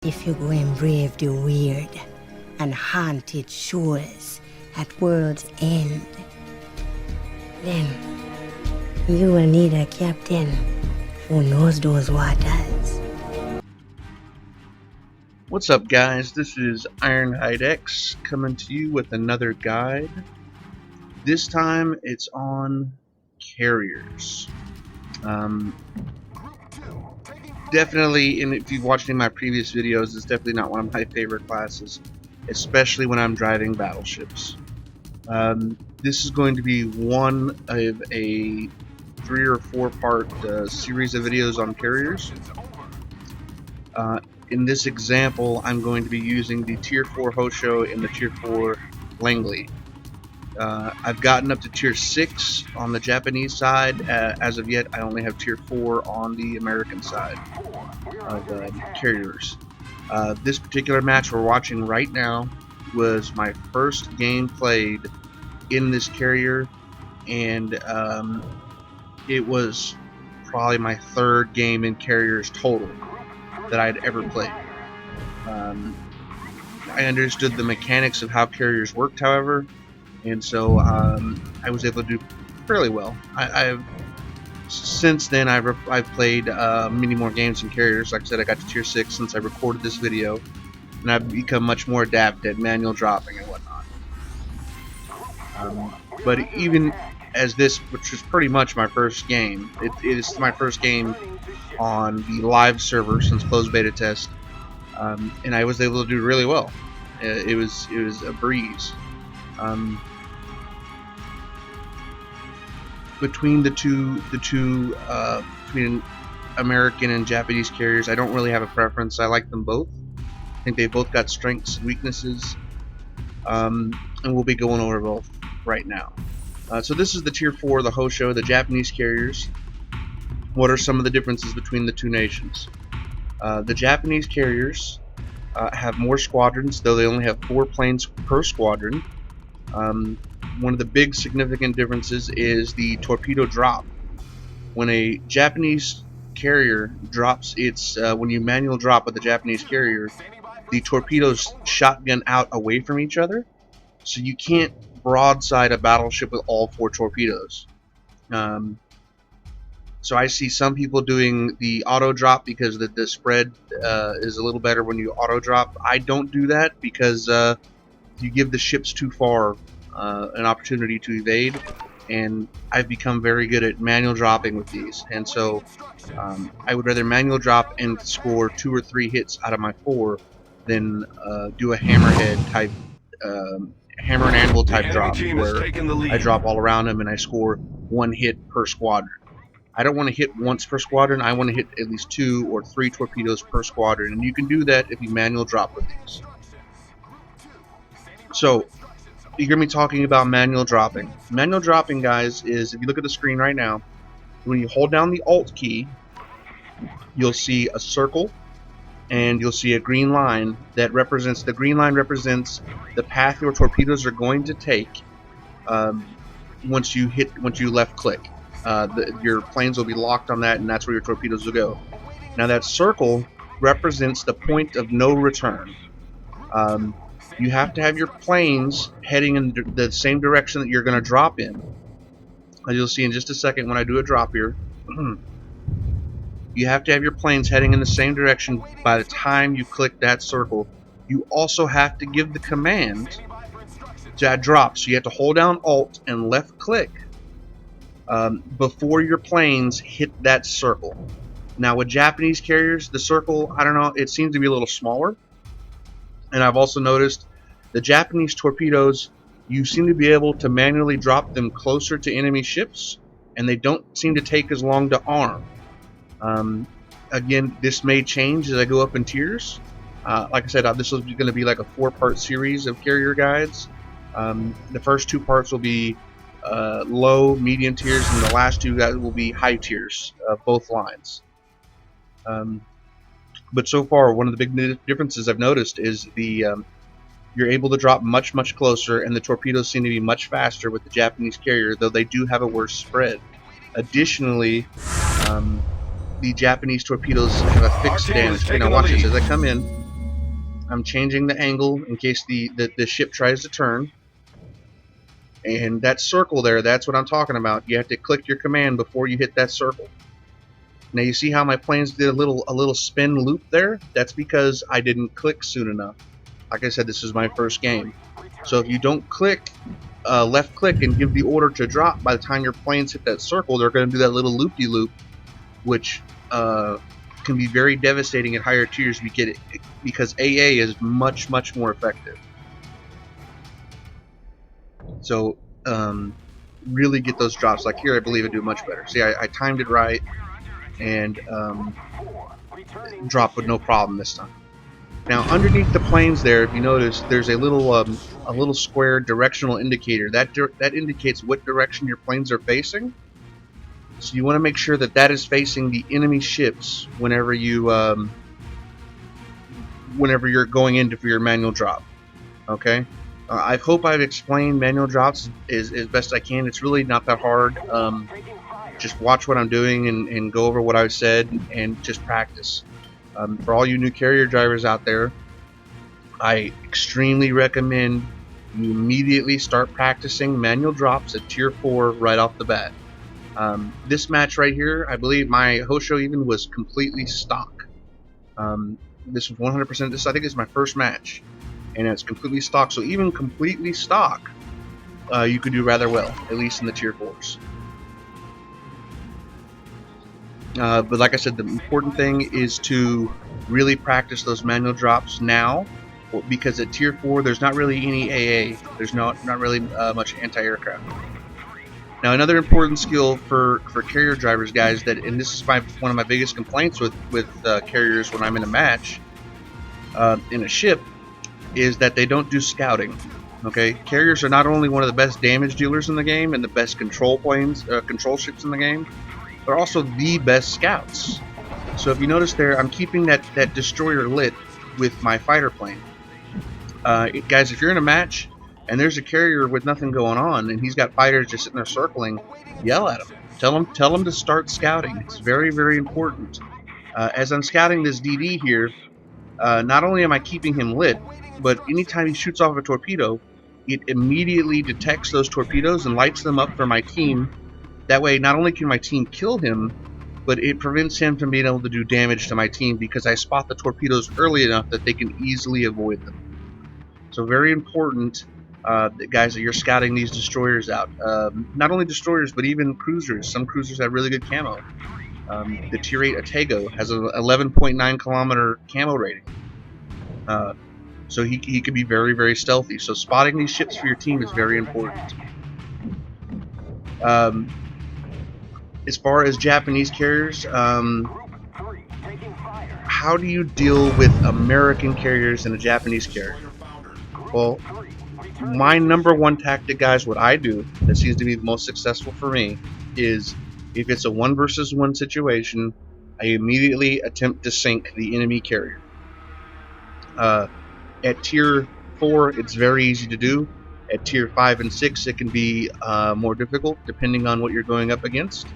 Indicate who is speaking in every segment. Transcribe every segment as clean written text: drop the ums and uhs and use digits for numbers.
Speaker 1: If you go and brave the weird and haunted shores at world's end, then you will need a captain who knows those waters.
Speaker 2: What's up, guys? This is Ironhide X coming to you with another guide. This time it's on carriers. Definitely, and if you've watched any of my previous videos, it's definitely not one of my favorite classes, especially when I'm driving battleships. This is going to be one of a 3 or 4 part series of videos on carriers. In this example, I'm going to be using the Tier 4 Hosho and the Tier 4 Langley. I've gotten up to Tier 6 on the Japanese side. As of yet, I only have Tier 4 on the American side of carriers. This particular match we're watching right now was my first game played in this carrier, and it was probably my 3rd game in carriers total that I'd ever played. I understood the mechanics of how carriers worked, however, and so I was able to do fairly well. Since then I've played many more games in carriers. Like I said, I got to Tier 6 since I recorded this video, and I've become much more adept at manual dropping and whatnot. But even as this, which is pretty much my first game, it is my first game on the live server since closed beta test, and I was able to do really well. It was a breeze. Between between American and Japanese carriers, I don't really have a preference. I like them both. I think they both got strengths and weaknesses, and we'll be going over both right now. So this is the Tier 4, the Hosho, the Japanese carriers. What are some of the differences between the two nations? The Japanese carriers have more squadrons, though they only have 4 planes per squadron. One of the big significant differences is the torpedo drop. When a Japanese carrier drops its, when you manual drop with the Japanese carrier, the torpedoes shotgun out away from each other, so you can't broadside a battleship with all 4 torpedoes. So I see some people doing the auto drop because the spread is a little better when you auto drop. I don't do that because you give the ships too far an opportunity to evade, and I've become very good at manual dropping with these, and so I would rather manual drop and score 2 or 3 hits out of my 4 than do a hammerhead type, hammer and anvil type drop where I drop all around them and I score 1 hit per squadron. I don't want to hit once per squadron. I want to hit at least 2 or 3 torpedoes per squadron, and you can do that if you manual drop with these. So you're going to be talking about manual dropping. Manual dropping, guys, is, if you look at the screen right now, when you hold down the Alt key, you'll see a circle and you'll see a green line that represents, the green line represents the path your torpedoes are going to take once you left click. Your planes will be locked on that, and that's where your torpedoes will go. Now that circle represents the point of no return. You have to have your planes heading in the same direction that you're going to drop in. As you'll see in just a second when I do a drop here, you have to have your planes heading in the same direction by the time you click that circle. You also have to give the command to drop, so you have to hold down Alt and left click before your planes hit that circle. Now with Japanese carriers, the circle, I don't know, it seems to be a little smaller. And I've also noticed the Japanese torpedoes, you seem to be able to manually drop them closer to enemy ships, and they don't seem to take as long to arm. Again, this may change as I go up in tiers. Like I said, this is going to be like a 4-part series of carrier guides. The first 2 parts will be low, medium tiers, and the last 2 guys will be high tiers of both lines. But so far, one of the big differences I've noticed is you're able to drop much closer, and the torpedoes seem to be much faster with the Japanese carrier, though they do have a worse spread. Additionally, the Japanese torpedoes have a fixed damage. Okay, now watch this as I come in. I'm changing the angle in case the ship tries to turn. And that circle there, that's what I'm talking about. You have to click your command before you hit that circle. Now you see how my planes did a little spin loop there? That's because I didn't click soon enough. Like I said, this is my first game. So if you don't click, left click and give the order to drop, by the time your planes hit that circle, they're going to do that little loop-de-loop, which can be very devastating at higher tiers because AA is much more effective. So really get those drops. Like here, I believe I do much better. See, I timed it right and dropped with no problem this time. Now, underneath the planes there, if you notice, there's a little square directional indicator. That indicates what direction your planes are facing. So you want to make sure that that is facing the enemy ships whenever you're going into for your manual drop. Okay. I hope I've explained manual drops as best I can. It's really not that hard. Just watch what I'm doing and go over what I've said and just practice. For all you new carrier drivers out there, I extremely recommend you immediately start practicing manual drops at tier 4 right off the bat. This match right here, I believe my Hosho even was completely stock. This was 100%. This I think is my first match, and it's completely stock. So even completely stock, you could do rather well, at least in the tier 4s. But like I said, the important thing is to really practice those manual drops now, because at tier 4 there's not really any AA. There's not really much anti-aircraft. Now another important skill for carrier drivers, guys, and this is one of my biggest complaints with carriers when I'm in a match in a ship, is that they don't do scouting. Okay, carriers are not only one of the best damage dealers in the game and the best control ships in the game, they're also the best scouts. So if you notice there, I'm keeping that destroyer lit with my fighter plane. Guys, if you're in a match and there's a carrier with nothing going on and he's got fighters just sitting there circling, yell at him. Tell him to start scouting. It's very important. As I'm scouting this DD here, not only am I keeping him lit, but anytime he shoots off a torpedo, it immediately detects those torpedoes and lights them up for my team. That way, not only can my team kill him, but it prevents him from being able to do damage to my team because I spot the torpedoes early enough that they can easily avoid them. So very important, guys, that you're scouting these destroyers out. Not only destroyers, but even cruisers. Some cruisers have really good camo. The Tier 8 Atego has an 11.9 kilometer camo rating. So he could be very stealthy. So spotting these ships for your team is very important. As far as Japanese carriers, how do you deal with American carriers and a Japanese carrier? Well, my #1 tactic, guys, what I do that seems to be the most successful for me is if it's a 1 versus 1 situation, I immediately attempt to sink the enemy carrier. At tier 4, it's very easy to do. At tier 5 and 6, it can be more difficult depending on what you're going up against.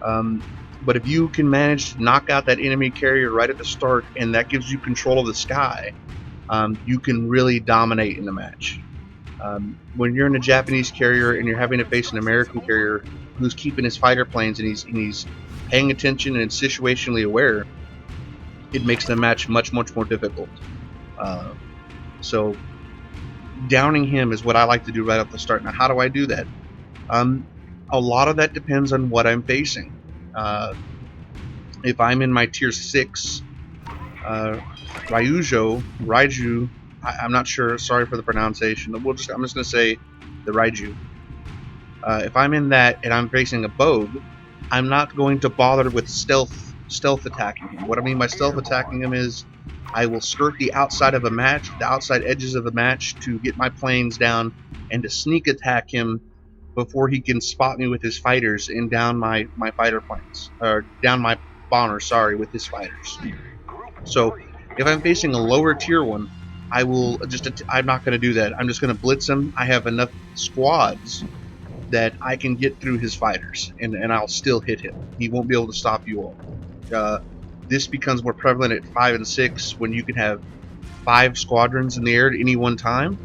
Speaker 2: But if you can manage to knock out that enemy carrier right at the start, and that gives you control of the sky, you can really dominate in the match. When you're in a Japanese carrier and you're having to face an American carrier who's keeping his fighter planes and he's paying attention and situationally aware, it makes the match much more difficult. So downing him is what I like to do right off the start. Now, how do I do that? A lot of that depends on what I'm facing. If I'm in my tier 6 Raiju, I'm not sure, sorry for the pronunciation, I'm just going to say the Raiju. If I'm in that and I'm facing a Bogue, I'm not going to bother with stealth attacking him. What I mean by stealth attacking him is I will skirt the outside edges of the match to get my planes down and to sneak attack him before he can spot me with his fighters and down my fighter planes, or down my bomber, with his fighters. So if I'm facing a lower tier one, I'm not going to do that. I'm just going to blitz him. I have enough squads that I can get through his fighters, and I'll still hit him. He won't be able to stop you all. This becomes more prevalent at 5 and 6 when you can have 5 squadrons in the air at any one time,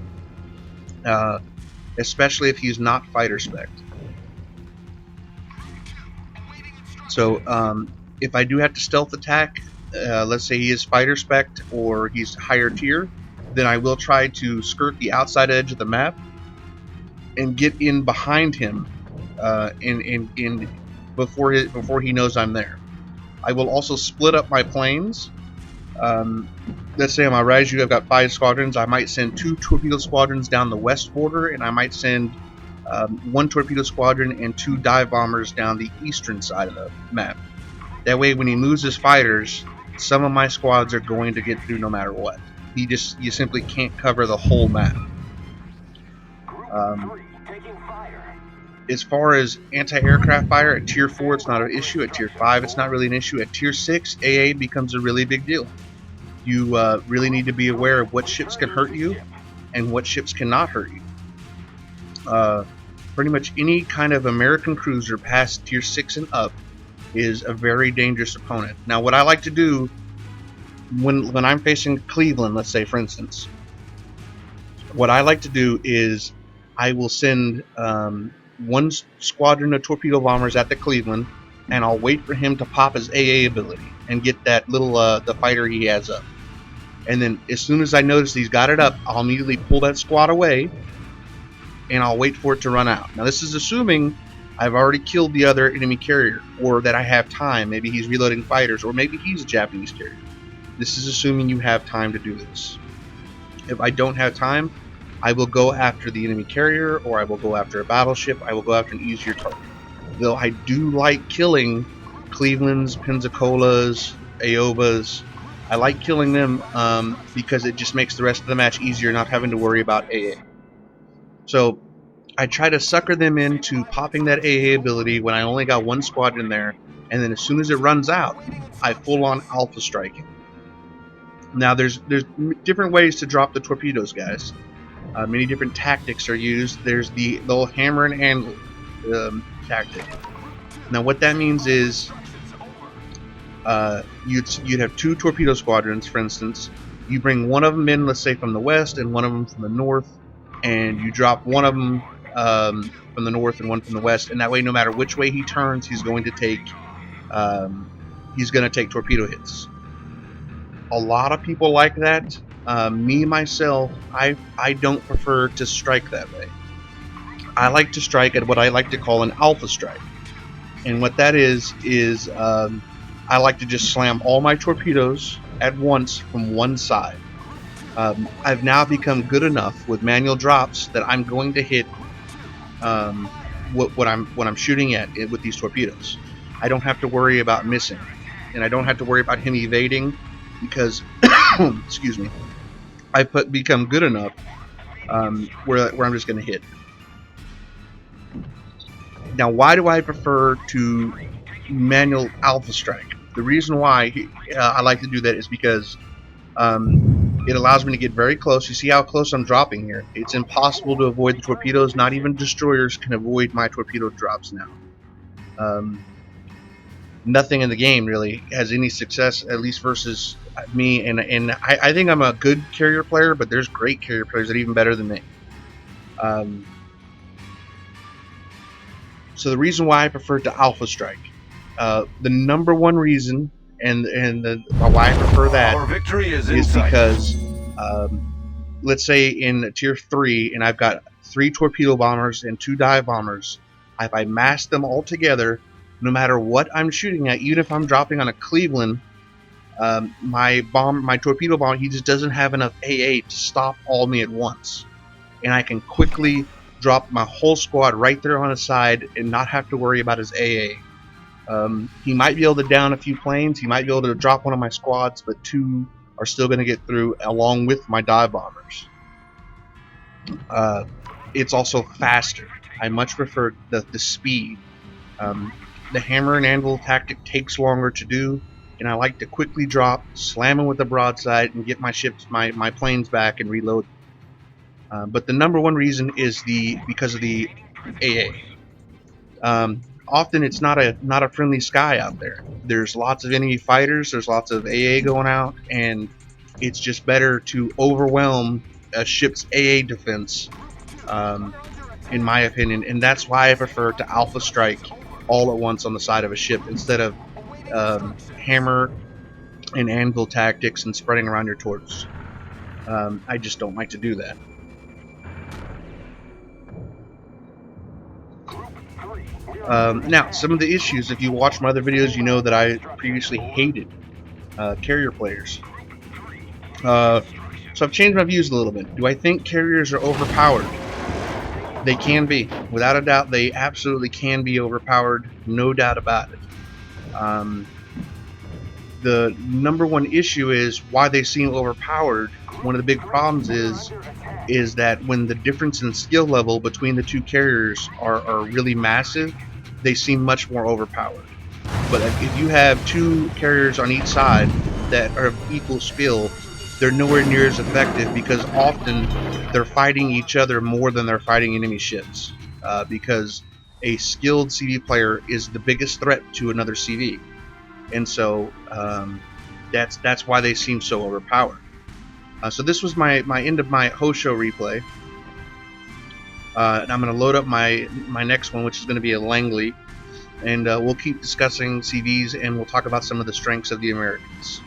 Speaker 2: especially if he's not fighter spec. So if I do have to stealth attack, let's say he is fighter spec or he's higher tier, then I will try to skirt the outside edge of the map and get in behind him in before he knows I'm there. I will also split up my planes. Let's say on my Raiju I've got 5 squadrons. I might send 2 torpedo squadrons down the west border, and I might send 1 torpedo squadron and 2 dive bombers down the eastern side of the map. That way, when he moves his fighters, some of my squads are going to get through no matter what. You simply can't cover the whole map. As far as anti-aircraft fire, at Tier 4 it's not an issue. At Tier 5 it's not really an issue. At Tier 6, AA becomes a really big deal. You really need to be aware of what ships can hurt you and what ships cannot hurt you. Pretty much any kind of American cruiser past Tier 6 and up is a very dangerous opponent. Now, what I like to do when I'm facing Cleveland, let's say for instance, what I like to do is I will send 1 squadron of torpedo bombers at the Cleveland, and I'll wait for him to pop his AA ability and get that little the fighter he has up. And then as soon as I notice he's got it up, I'll immediately pull that squad away, and I'll wait for it to run out. Now this is assuming I've already killed the other enemy carrier, or that I have time. Maybe he's reloading fighters, or maybe he's a Japanese carrier. This is assuming you have time to do this. If I don't have time, I will go after the enemy carrier, or I will go after a battleship. I will go after an easier target. Though I do like killing Clevelands, Pensacola's, Aobas. I like killing them because it just makes the rest of the match easier, not having to worry about AA. So I try to sucker them into popping that AA ability when I only got 1 squadron there, and then as soon as it runs out, I full-on alpha strike it. Now there's different ways to drop the torpedoes, guys. Many different tactics are used. There's the old hammer and anvil tactic. Now what that means is you'd have 2 torpedo squadrons, for instance. You bring one of them in, let's say from the west, and one of them from the north, and you drop one of them from the north and one from the west, and that way no matter which way he turns, he's going to take torpedo hits. A lot of people like that. Me myself, I don't prefer to strike that way. I like to strike at what I like to call an alpha strike, and what that is I like to just slam all my torpedoes at once from one side. I've now become good enough with manual drops that I'm going to hit what I'm shooting at with these torpedoes. I don't have to worry about missing, and I don't have to worry about him evading because excuse me, I've become good enough where I'm just going to hit. Now, why do I prefer to manual alpha strike? The reason why I like to do that is because it allows me to get very close. You see how close I'm dropping here? It's impossible to avoid the torpedoes. Not even destroyers can avoid my torpedo drops now. Nothing in the game really has any success, at least versus me. And I think I'm a good carrier player, but there's great carrier players that are even better than me. So the reason why I prefer to alpha strike, the number one reason, and why I prefer that
Speaker 3: Our victory is
Speaker 2: because let's say in tier 3, and I've got 3 torpedo bombers and 2 dive bombers. If I mass them all together, no matter what I'm shooting at, even if I'm dropping on a Cleveland, my torpedo bomber, he just doesn't have enough AA to stop all me at once, and I can quickly drop my whole squad right there on his side and not have to worry about his AA. He might be able to down a few planes, he might be able to drop one of my squads, but 2 are still going to get through along with my dive bombers. It's also faster. I much prefer the speed. The hammer and anvil tactic takes longer to do, and I like to quickly drop, slam them with the broadside, and get my ships, my planes back and reload. But the number one reason is because of the AA. Often it's not a friendly sky out there. There's lots of enemy fighters. There's lots of AA going out, and It's just better to overwhelm a ship's AA defense, um, in my opinion, and that's why I prefer to alpha strike all at once on the side of a ship instead of hammer and anvil tactics and spreading around your torch. I just don't like to do that. Now, some of the issues, if you watch my other videos, you know that I previously hated carrier players. So I've changed my views a little bit. Do I think carriers are overpowered? They can be. Without a doubt, they absolutely can be overpowered. No doubt about it. The number one issue is why they seem overpowered. One of the big problems is that when the difference in skill level between the two carriers are really massive, they seem much more overpowered. But if you have two carriers on each side that are of equal skill, they're nowhere near as effective because often they're fighting each other more than they're fighting enemy ships. Because a skilled CV player is the biggest threat to another CV, and so that's why they seem so overpowered. So this was my end of my Hosho replay, and I'm going to load up my next one, which is going to be a Langley. And we'll keep discussing CVs, and we'll talk about some of the strengths of the Americans.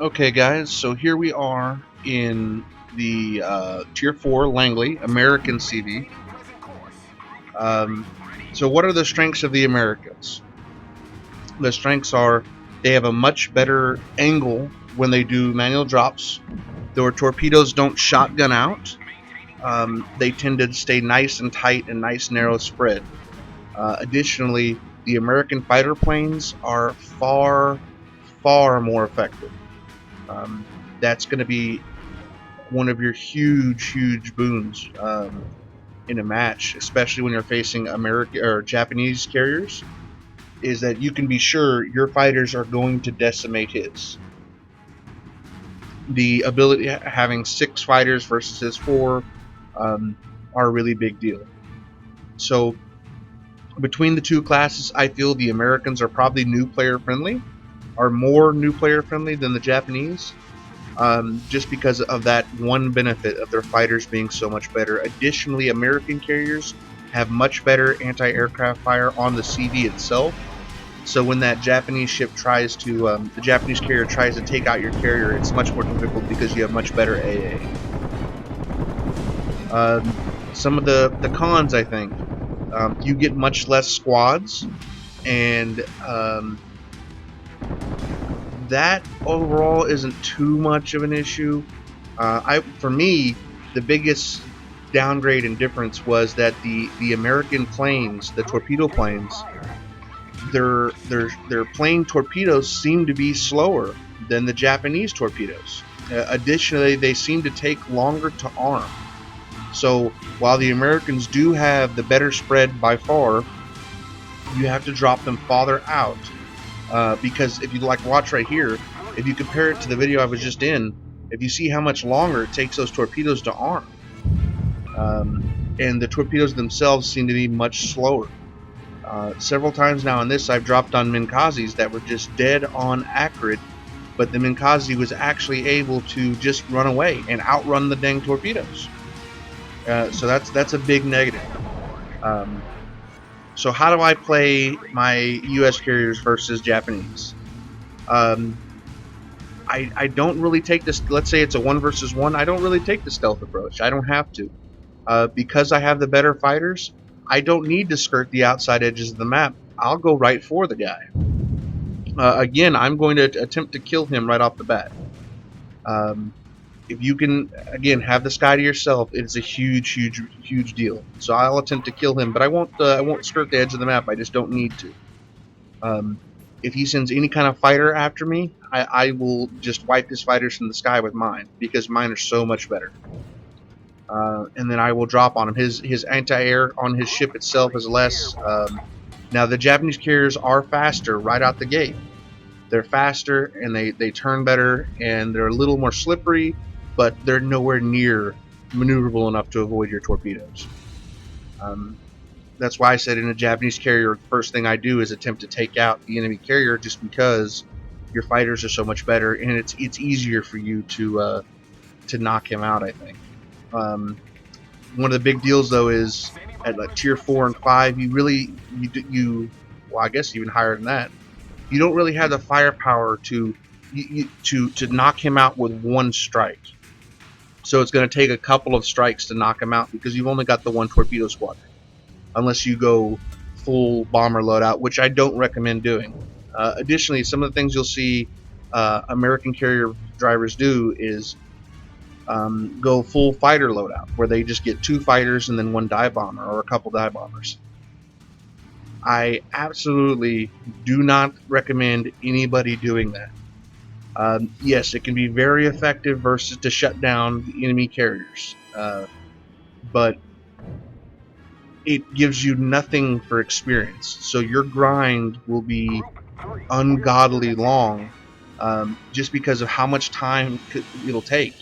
Speaker 2: Okay, guys, so here we are in the Tier 4 Langley American CV. So what are the strengths of the Americans? The strengths are they have a much better angle when they do manual drops. Their torpedoes don't shotgun out. They tend to stay nice and tight and nice narrow spread. Additionally, the American fighter planes are far more effective. That's going to be one of your huge boons in a match, especially when you're facing American or Japanese carriers, is that you can be sure your fighters are going to decimate his. The ability having 6 fighters versus his 4 are a really big deal. So between the two classes, I feel the Americans are probably new player friendly, are more new player friendly than the Japanese, just because of that one benefit of their fighters being so much better. Additionally, American carriers have much better anti-aircraft fire on the CV itself. So when that Japanese ship tries to, the Japanese carrier tries to take out your carrier, it's much more difficult because you have much better AA. Some of the cons, I think, you get much less squads, and that overall isn't too much of an issue. For me, the biggest downgrade and difference was that the American planes, the torpedo planes, their plane torpedoes seem to be slower than the Japanese torpedoes. Additionally, they seem to take longer to arm. So while the Americans do have the better spread by far, you have to drop them farther out. Because if you watch right here, if you compare it to the video I was just in, if you see how much longer it takes those torpedoes to arm, and the torpedoes themselves seem to be much slower. Several times now in this, I've dropped on Minkazis that were just dead on accurate, but the Minkazi was actually able to just run away and outrun the dang torpedoes. So that's a big negative. So how do I play my U.S. carriers versus Japanese? I don't really take this. Let's say it's a 1 versus 1. I don't really take the stealth approach. I don't have to. Because I have the better fighters, I don't need to skirt the outside edges of the map. I'll go right for the guy. Again, I'm going to attempt to kill him right off the bat. If you can, again, have the sky to yourself, it's a huge deal. So I'll attempt to kill him, but I won't skirt the edge of the map. I just don't need to. If he sends any kind of fighter after me, I will just wipe his fighters from the sky with mine, because mine are so much better. And then I will drop on him. His anti-air on his ship itself is less. Now the Japanese carriers are faster right out the gate. They're faster and they turn better, and they're a little more slippery, but they're nowhere near maneuverable enough to avoid your torpedoes. That's why I said in a Japanese carrier, the first thing I do is attempt to take out the enemy carrier, just because your fighters are so much better, and it's easier for you to knock him out, I think. One of the big deals, though, is at like tier 4 and 5, well, I guess even higher than that, you don't really have the firepower to knock him out with one strike. So it's going to take a couple of strikes to knock him out, because you've only got the one torpedo squadron, unless you go full bomber loadout, which I don't recommend doing. Additionally, some of the things you'll see American carrier drivers do is go full fighter loadout, where they just get 2 fighters and then 1 dive bomber, or a couple dive bombers. I absolutely do not recommend anybody doing that. Yes, it can be very effective versus to shut down the enemy carriers, but it gives you nothing for experience. So your grind will be ungodly long, just because of how much time it'll take.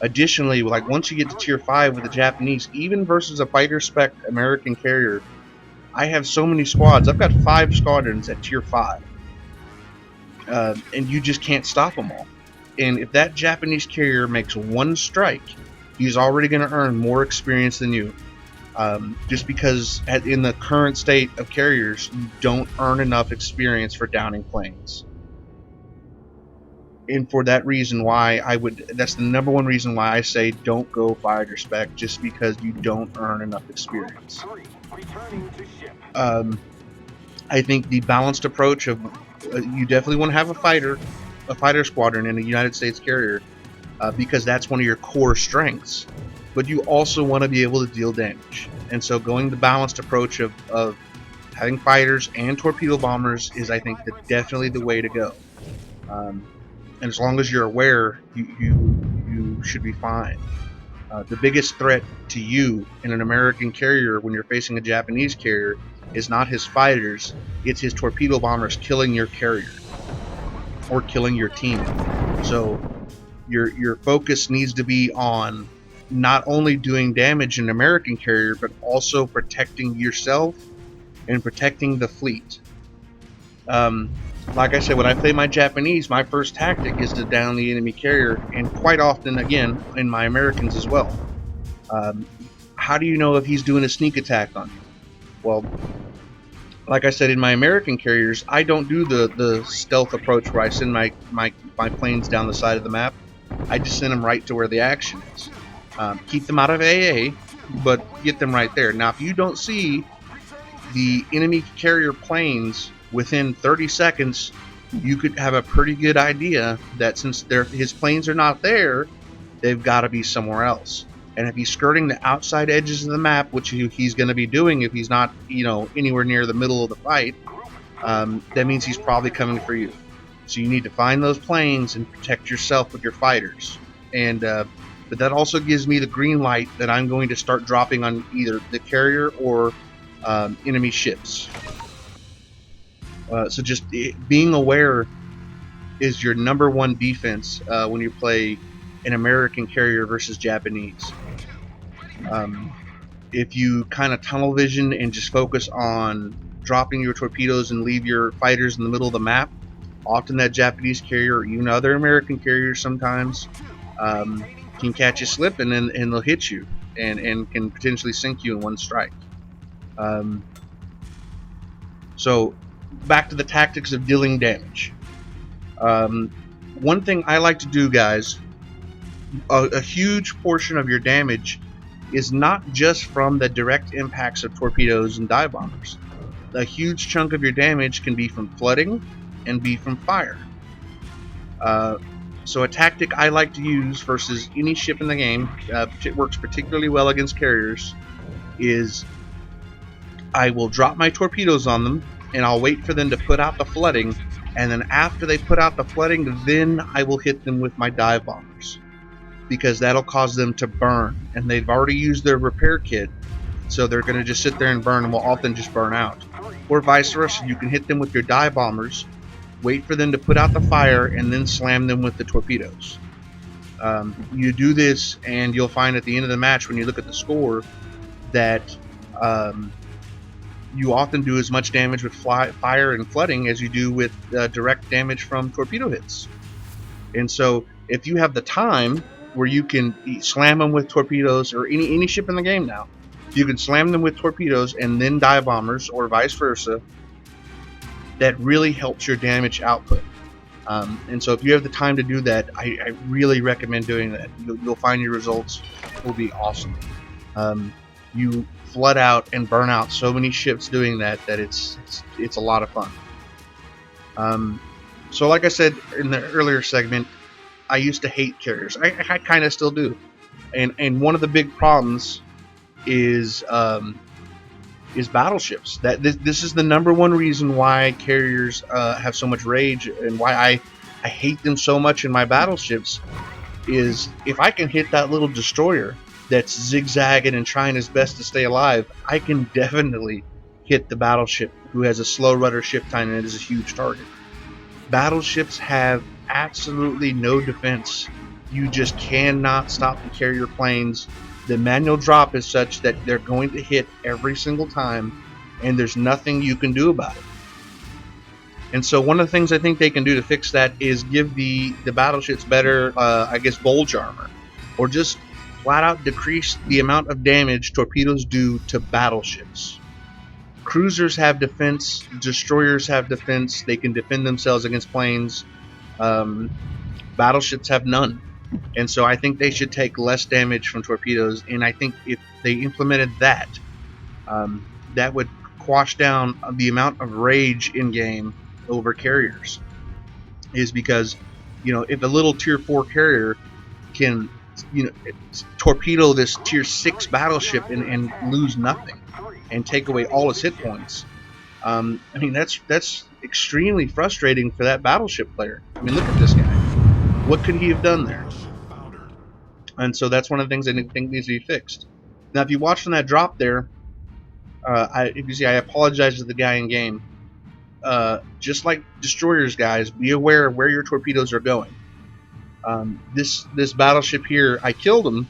Speaker 2: Additionally, like once you get to tier 5 with the Japanese, even versus a fighter spec American carrier, I have so many squads. I've got 5 squadrons at tier 5. And you just can't stop them all. And if that Japanese carrier makes 1 strike, he's already going to earn more experience than you. Just because in the current state of carriers, you don't earn enough experience for downing planes. And for that reason, that's the number one reason why I say don't go fighter spec, just because you don't earn enough experience. I think the balanced approach of you definitely want to have a fighter squadron in a United States carrier, because that's one of your core strengths. But you also want to be able to deal damage, and so going the balanced approach of having fighters and torpedo bombers is, I think, definitely the way to go. And as long as you're aware, you should be fine. The biggest threat to you in an American carrier when you're facing a Japanese carrier is not his fighters, it's his torpedo bombers killing your carrier or killing your team. So your focus needs to be on not only doing damage in an American carrier, but also protecting yourself and protecting the fleet. Like I said, when I play my Japanese, my first tactic is to down the enemy carrier, and quite often, again, in my Americans as well. How do you know if he's doing a sneak attack on you? Well, like I said, in my American carriers, I don't do the stealth approach where I send my planes down the side of the map. I just send them right to where the action is. Keep them out of AA, but get them right there. Now, if you don't see the enemy carrier planes within 30 seconds, you could have a pretty good idea that since his planes are not there, they've got to be somewhere else. And if he's skirting the outside edges of the map, which he's going to be doing if he's not, anywhere near the middle of the fight, that means he's probably coming for you. So you need to find those planes and protect yourself with your fighters. And but that also gives me the green light that I'm going to start dropping on either the carrier or enemy ships. So just being aware is your number one defense when you play an American carrier versus Japanese. If you kind of tunnel vision and just focus on dropping your torpedoes and leave your fighters in the middle of the map, often that Japanese carrier, or even other American carriers sometimes, can catch you slipping and they'll hit you and can potentially sink you in one strike. So back to the tactics of dealing damage. One thing I like to do, guys, a huge portion of your damage is not just from the direct impacts of torpedoes and dive bombers. A huge chunk of your damage can be from flooding and be from fire. So a tactic I like to use versus any ship in the game, it works particularly well against carriers, is I will drop my torpedoes on them and I'll wait for them to put out the flooding, and then after they put out the flooding, then I will hit them with my dive bombers, because that'll cause them to burn, and they've already used their repair kit, so they're going to just sit there and burn and will often just burn out. Or vice versa, you can hit them with your dive bombers, wait for them to put out the fire, and then slam them with the torpedoes. You do this and you'll find at the end of the match, when you look at the score, that you often do as much damage with fire and flooding as you do with direct damage from torpedo hits. And so if you have the time where you can slam them with torpedoes, or any ship in the game now, you can slam them with torpedoes and then dive bombers, or vice versa, that really helps your damage output. And so if you have the time to do that, I really recommend doing that. You'll find your results will be awesome. You flood out and burn out so many ships doing that it's a lot of fun. So like I said in the earlier segment, I used to hate carriers. I kind of still do. And one of the big problems is battleships. That this is the number one reason why carriers have so much rage, and why I hate them so much in my battleships. Is if I can hit that little destroyer that's zigzagging and trying his best to stay alive, I can definitely hit the battleship who has a slow rudder ship time and it is a huge target. Battleships have absolutely no defense. You just cannot stop the carrier planes. The manual drop is such that they're going to hit every single time, and there's nothing you can do about it. And so one of the things I think they can do to fix that is give the battleships better, bulge armor, or just flat out decrease the amount of damage torpedoes do to battleships. Cruisers have defense, destroyers have defense, they can defend themselves against planes. Battleships have none. And so I think they should take less damage from torpedoes, and I think if they implemented that, that would quash down the amount of rage in game over carriers. Is because, if a little tier 4 carrier can, torpedo this tier 6 battleship and lose nothing and take away all its hit points, that's extremely frustrating for that battleship player. Look at this guy. What could he have done there? And so that's one of the things I think needs to be fixed. Now, if you watch from that drop there, if you see, I apologize to the guy in game. Just like destroyers, guys, be aware of where your torpedoes are going. This battleship here, I killed him,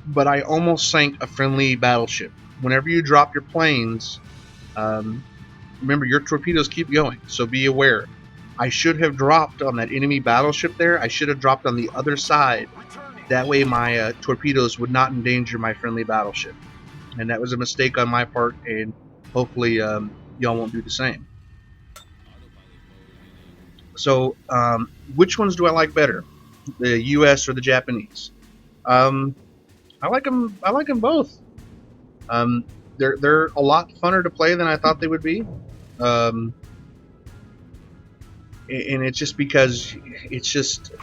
Speaker 2: but I almost sank a friendly battleship. Whenever you drop your planes, remember, your torpedoes keep going, so be aware. I should have dropped on that enemy battleship there. I should have dropped on the other side. That way my torpedoes would not endanger my friendly battleship. And that was a mistake on my part, and hopefully y'all won't do the same. So which ones do I like better, the US or the Japanese? I like them both. They're a lot funner to play than I thought they would be. And it's just because it's just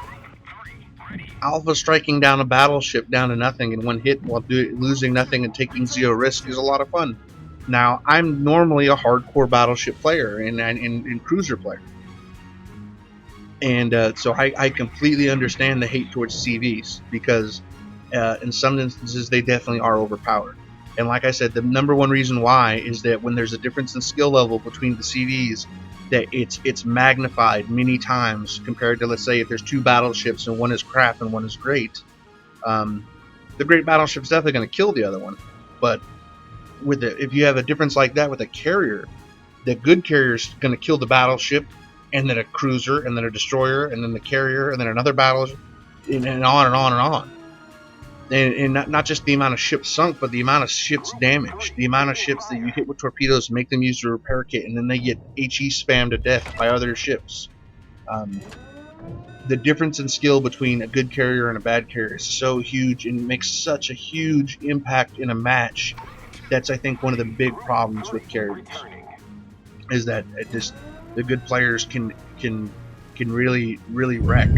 Speaker 2: alpha striking down a battleship down to nothing in one hit while losing nothing and taking zero risk is a lot of fun. Now, I'm normally a hardcore battleship player and cruiser player, and so I completely understand the hate towards CVs, because in some instances they definitely are overpowered. And like I said, the number one reason why is that when there's a difference in skill level between the CVs, that it's magnified many times compared to, let's say, if there's two battleships and one is crap and one is great. The great battleship's definitely going to kill the other one, but if you have a difference like that with a carrier, the good carrier is going to kill the battleship, and then a cruiser, and then a destroyer, and then the carrier, and then another battleship, and on and on and on. And not just the amount of ships sunk, but the amount of ships damaged, the amount of ships that you hit with torpedoes, make them use the repair kit, and then they get HE spammed to death by other ships. The difference in skill between a good carrier and a bad carrier is so huge, and makes such a huge impact in a match. That's, I think, one of the big problems with carriers, is that the good players can really wreck.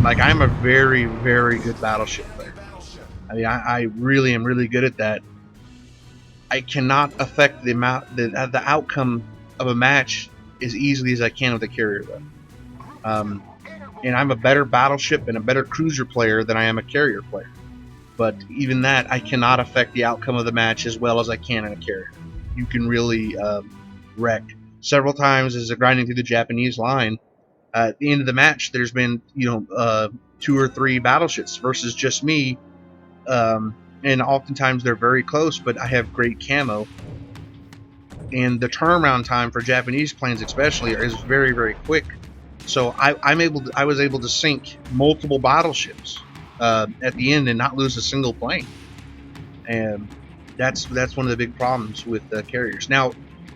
Speaker 2: Like, I'm a very, very good battleship player. I really am really good at that. I cannot affect the outcome of a match as easily as I can with a carrier, though. And I'm a better battleship and a better cruiser player than I am a carrier player. But even that, I cannot affect the outcome of the match as well as I can in a carrier. You can really wreck. Several times as they're grinding through the Japanese line, at the end of the match, there's been 2 or 3 battleships versus just me. and oftentimes they're very close, but I have great camo. And the turnaround time for Japanese planes especially is very, very quick. So I was able to sink multiple battleships at the end and not lose a single plane. And that's one of the big problems with carriers. Now,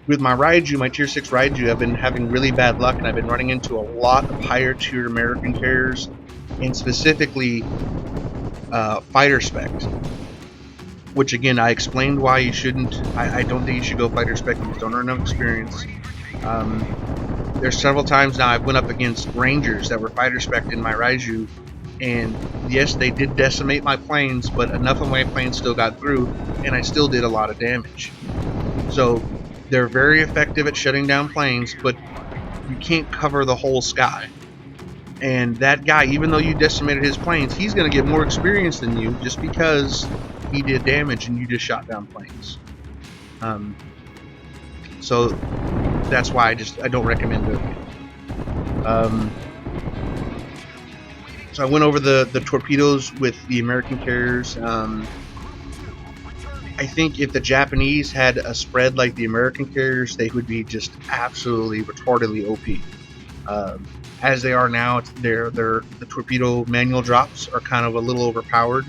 Speaker 2: with my Raiju, my Tier 6 Raiju, I've been having really bad luck, and I've been running into a lot of higher tier American carriers, and specifically fighter spec. Which again, I explained why you shouldn't. I don't think you should go fighter spec. You just don't earn enough experience. There's several times now I've went up against Rangers that were fighter spec in my Raiju, and yes, they did decimate my planes, but enough of my planes still got through, and I still did a lot of damage. So they're very effective at shutting down planes, but you can't cover the whole sky. And that guy, even though you decimated his planes, he's going to get more experience than you just because he did damage and you just shot down planes. So that's why I don't recommend doing it. So I went over the torpedoes with the American carriers. I think if the Japanese had a spread like the American carriers, they would be just absolutely retardedly OP. As they are now, the torpedo manual drops are kind of a little overpowered.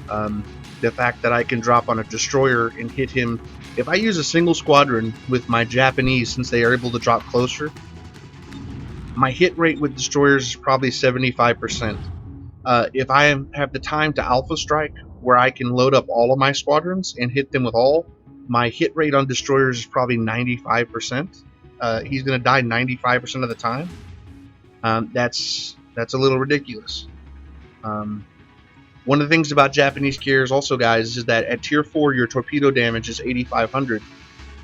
Speaker 2: The fact that I can drop on a destroyer and hit him, if I use a single squadron with my Japanese, since they are able to drop closer, my hit rate with destroyers is probably 75%. If I have the time to alpha strike, where I can load up all of my squadrons and hit them with all, my hit rate on destroyers is probably 95%. He's going to die 95% of the time. That's a little ridiculous. One of the things about Japanese carriers also, guys, is that at Tier 4 your torpedo damage is 8,500.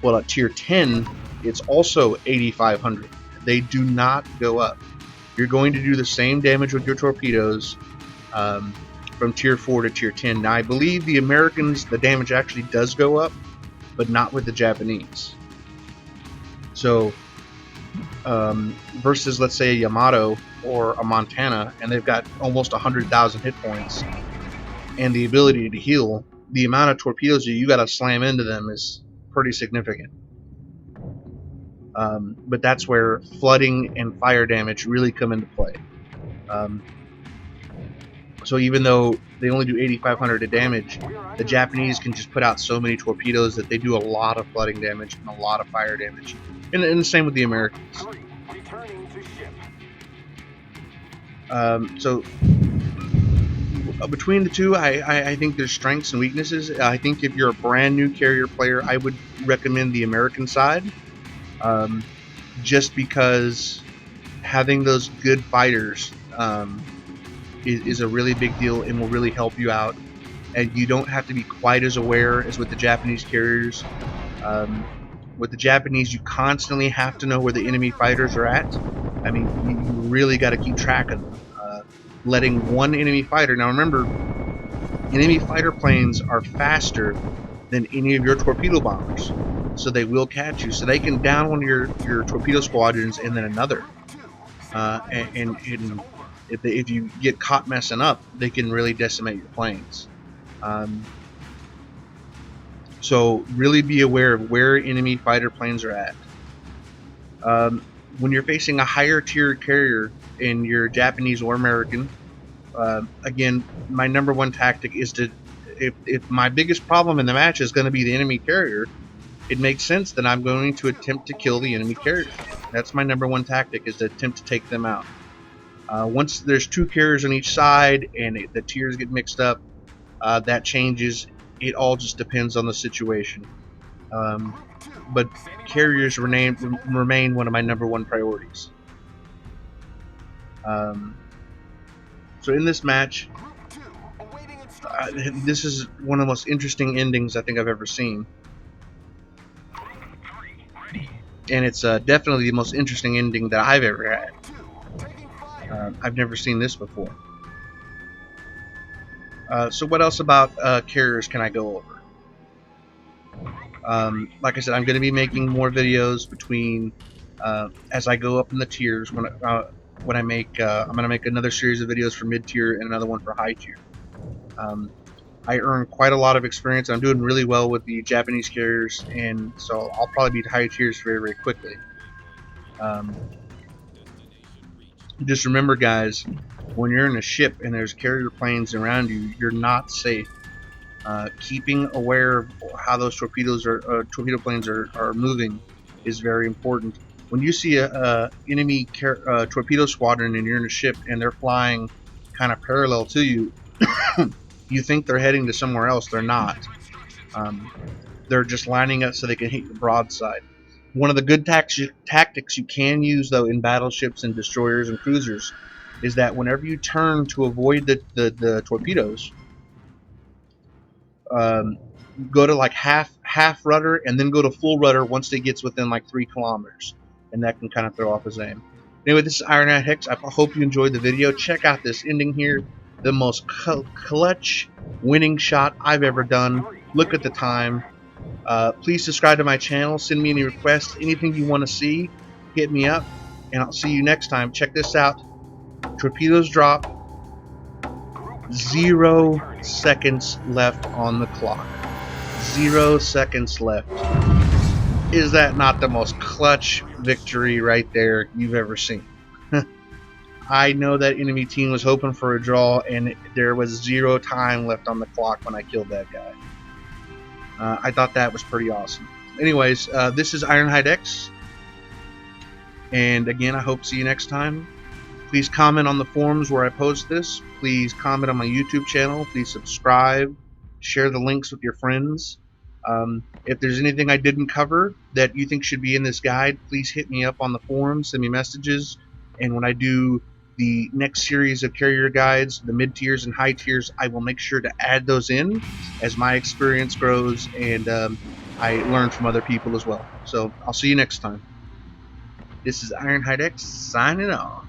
Speaker 2: Well, at Tier 10 it's also 8,500. They do not go up. You're going to do the same damage with your torpedoes from Tier 4 to Tier 10. Now, I believe the Americans, the damage actually does go up, but not with the Japanese. So versus, let's say, a Yamato or a Montana, and they've got almost 100,000 hit points and the ability to heal, the amount of torpedoes you got to slam into them is pretty significant. But that's where flooding and fire damage really come into play. So even though they only do 8,500 of damage, the Japanese can just put out so many torpedoes that they do a lot of flooding damage and a lot of fire damage. And the same with the Americans. So between the two, I think there's strengths and weaknesses. I think if you're a brand new carrier player, I would recommend the American side, just because having those good fighters is a really big deal and will really help you out. And you don't have to be quite as aware as with the Japanese carriers. With the Japanese, you constantly have to know where the enemy fighters are at. I mean, you really got to keep track of them. Letting one enemy fighter, now remember, enemy fighter planes are faster than any of your torpedo bombers, so they will catch you. So they can down one of your torpedo squadrons and then another. And if you get caught messing up, they can really decimate your planes. So really be aware of where enemy fighter planes are at. When you're facing a higher tier carrier in your Japanese or American, again, my number one tactic is to, if my biggest problem in the match is going to be the enemy carrier, it makes sense that I'm going to attempt to kill the enemy carrier. That's my number one tactic, is to attempt to take them out. Once there's two carriers on each side and the tiers get mixed up, that changes. It all just depends on the situation. But carriers remain one of my number one priorities. So in this match, this is one of the most interesting endings I think I've ever seen. And it's definitely the most interesting ending that I've ever had. I've never seen this before. So what else about carriers can I go over? Like I said, I'm going to be making more videos between as I go up in the tiers. When I make, I'm going to make another series of videos for mid tier and another one for high tier. I earned quite a lot of experience. I'm doing really well with the Japanese carriers, and so I'll probably be high tiers very, very quickly. Just remember, guys, when you're in a ship and there's carrier planes around you, you're not safe. Keeping aware of how those torpedo planes are moving is very important. When you see a enemy torpedo squadron and you're in a ship and they're flying kind of parallel to you, you think they're heading to somewhere else. They're not. They're just lining up so they can hit your broadside. One of the good tactics you can use, though, in battleships and destroyers and cruisers is that whenever you turn to avoid the torpedoes, um, go to like half rudder and then go to full rudder once it gets within like 3 kilometers, and that can kind of throw off his aim. Anyway, this is Ironhead Hex. I hope you enjoyed the video. Check out this ending here, the most clutch winning shot I've ever done. Look at the time. Please subscribe to my channel. Send me any requests, anything you want to see. Hit me up, and I'll see you next time. Check this out. Torpedoes drop. 0 seconds left on the clock. 0 seconds left. Is that not the most clutch victory right there you've ever seen? I know that enemy team was hoping for a draw, and there was 0 time left on the clock when I killed that guy. I thought that was pretty awesome. Anyways, this is Ironhide X, and again, I hope to see you next time. Please comment on the forums where I post this. Please comment on my YouTube channel. Please subscribe. Share the links with your friends. If there's anything I didn't cover that you think should be in this guide, please hit me up on the forums, send me messages, and when I do the next series of carrier guides, the mid tiers and high tiers, I will make sure to add those in as my experience grows and I learn from other people as well. So I'll see you next time. This is Ironhide X signing off.